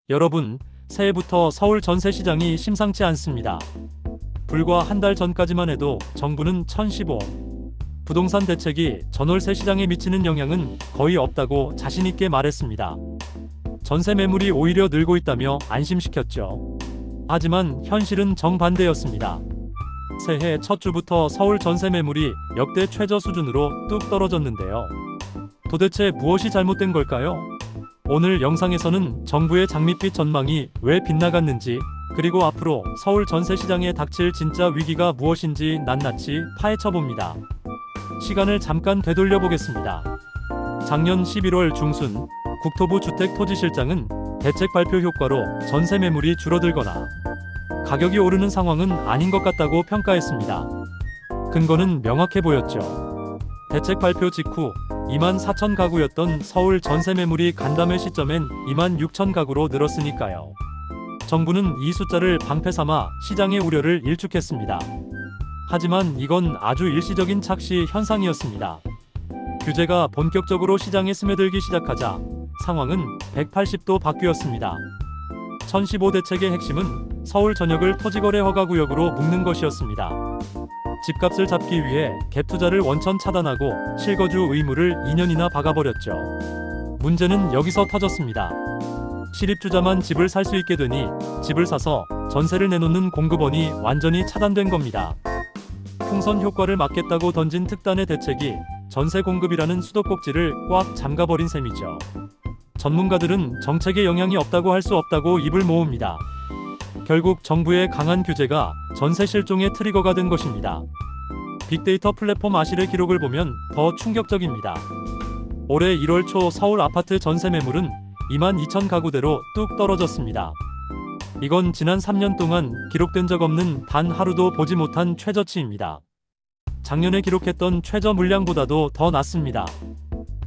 여러분, 새해부터 서울 전세 시장이 심상치 않습니다. 불과 한 달 전까지만 해도 정부는 1015 부동산 대책이 전월세 시장에 미치는 영향은 거의 없다고 자신 있게 말했습니다. 전세 매물이 오히려 늘고 있다며 안심시켰죠. 하지만 현실은 정반대였습니다. 새해 첫 주부터 서울 전세 매물이 역대 최저 수준으로 뚝 떨어졌는데요. 도대체 무엇이 잘못된 걸까요? 오늘 영상에서는 정부의 장밋빛 전망이 왜 빗나갔는지, 그리고 앞으로 서울 전세 시장에 닥칠 진짜 위기가 무엇인지 낱낱이 파헤쳐봅니다. 시간을 잠깐 되돌려 보겠습니다. 작년 11월 중순 국토부 주택토지실장은 대책 발표 효과로 전세 매물이 줄어들거나 가격이 오르는 상황은 아닌 것 같다고 평가했습니다. 근거는 명확해 보였죠. 대책 발표 직후 2만 4천 가구였던 서울 전세 매물이 간담회 시점엔 2만 6천 가구로 늘었으니까요. 정부는 이 숫자를 방패 삼아 시장의 우려를 일축했습니다. 하지만 이건 아주 일시적인 착시 현상이었습니다. 규제가 본격적으로 시장에 스며들기 시작하자 상황은 180도 바뀌었습니다. 1015 대책의 핵심은 서울 전역을 토지거래 허가구역으로 묶는 것이었습니다. 집값을 잡기 위해 갭 투자를 원천 차단하고 실거주 의무를 2년이나 박아버렸죠. 문제는 여기서 터졌습니다. 실입주자만 집을 살 수 있게 되니 집을 사서 전세를 내놓는 공급원이 완전히 차단된 겁니다. 풍선 효과를 막겠다고 던진 특단의 대책이 전세 공급이라는 수도꼭지를 꽉 잠가버린 셈이죠. 전문가들은 정책에 영향이 없다고 할 수 없다고 입을 모읍니다. 결국 정부의 강한 규제가 전세 실종의 트리거가 된 것입니다. 빅데이터 플랫폼 아실의 기록을 보면 더 충격적입니다. 올해 1월 초 서울 아파트 전세 매물은 2만 2천 가구대로 뚝 떨어졌습니다. 이건 지난 3년 동안 기록된 적 없는 단 하루도 보지 못한 최저치입니다. 작년에 기록했던 최저 물량보다도 더 낮습니다.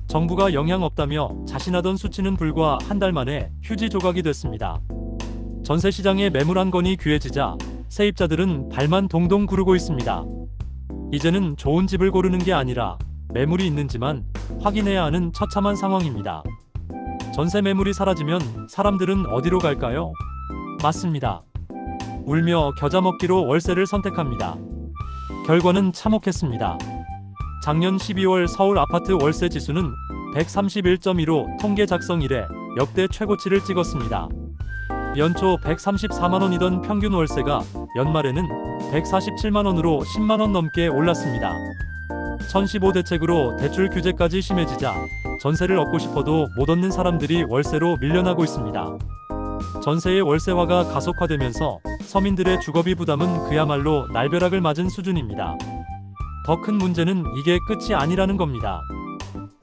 정부가 영향 없다며 자신하던 수치는 불과 한 달 만에 휴지 조각이 됐습니다. 전세 시장에 매물 한 건이 귀해지자 세입자들은 발만 동동 구르고 있습니다. 이제는 좋은 집을 고르는 게 아니라 매물이 있는지만 확인해야 하는 처참한 상황입니다. 전세 매물이 사라지면 사람들은 어디로 갈까요? 맞습니다. 울며 겨자 먹기로 월세를 선택합니다. 결과는 참혹했습니다. 작년 12월 서울 아파트 월세 지수는 131.2로 통계 작성 이래 역대 최고치를 찍었습니다. 연초 134만원이던 평균 월세가 연말에는 147만원으로 10만원 넘게 올랐습니다. 1015 대책으로 대출 규제까지 심해지자 전세를 얻고 싶어도 못 얻는 사람들이 월세로 밀려나고 있습니다. 전세의 월세화가 가속화되면서 서민들의 주거비 부담은 그야말로 날벼락을 맞은 수준입니다. 더 큰 문제는 이게 끝이 아니라는 겁니다.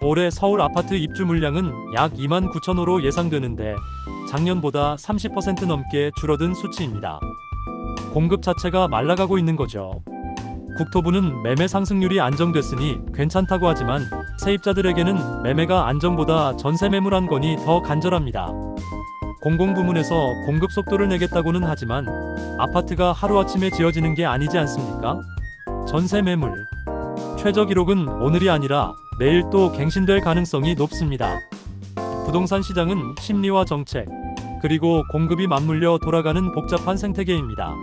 올해 서울 아파트 입주 물량은 약 2만 9천 호로 예상되는데 작년보다 30% 넘게 줄어든 수치입니다. 공급 자체가 말라가고 있는 거죠. 국토부는 매매 상승률이 안정됐으니 괜찮다고 하지만 세입자들에게는 매매가 안정보다 전세 매물 한 건이 더 간절합니다. 공공부문에서 공급 속도를 내겠다고는 하지만 아파트가 하루아침에 지어지는 게 아니지 않습니까? 전세 매물 최저 기록은 오늘이 아니라 내일 또 갱신될 가능성이 높습니다. 부동산 시장은 심리와 정책, 그리고 공급이 맞물려 돌아가는 복잡한 생태계입니다.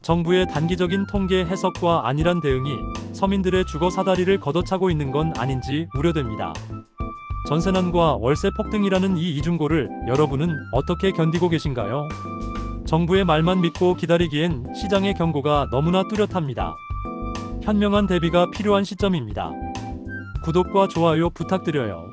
정부의 단기적인 통계 해석과 안일한 대응이 서민들의 주거 사다리를 걷어차고 있는 건 아닌지 우려됩니다. 전세난과 월세 폭등이라는 이 이중고를 여러분은 어떻게 견디고 계신가요? 정부의 말만 믿고 기다리기엔 시장의 경고가 너무나 뚜렷합니다. 현명한 대비가 필요한 시점입니다. 구독과 좋아요 부탁드려요.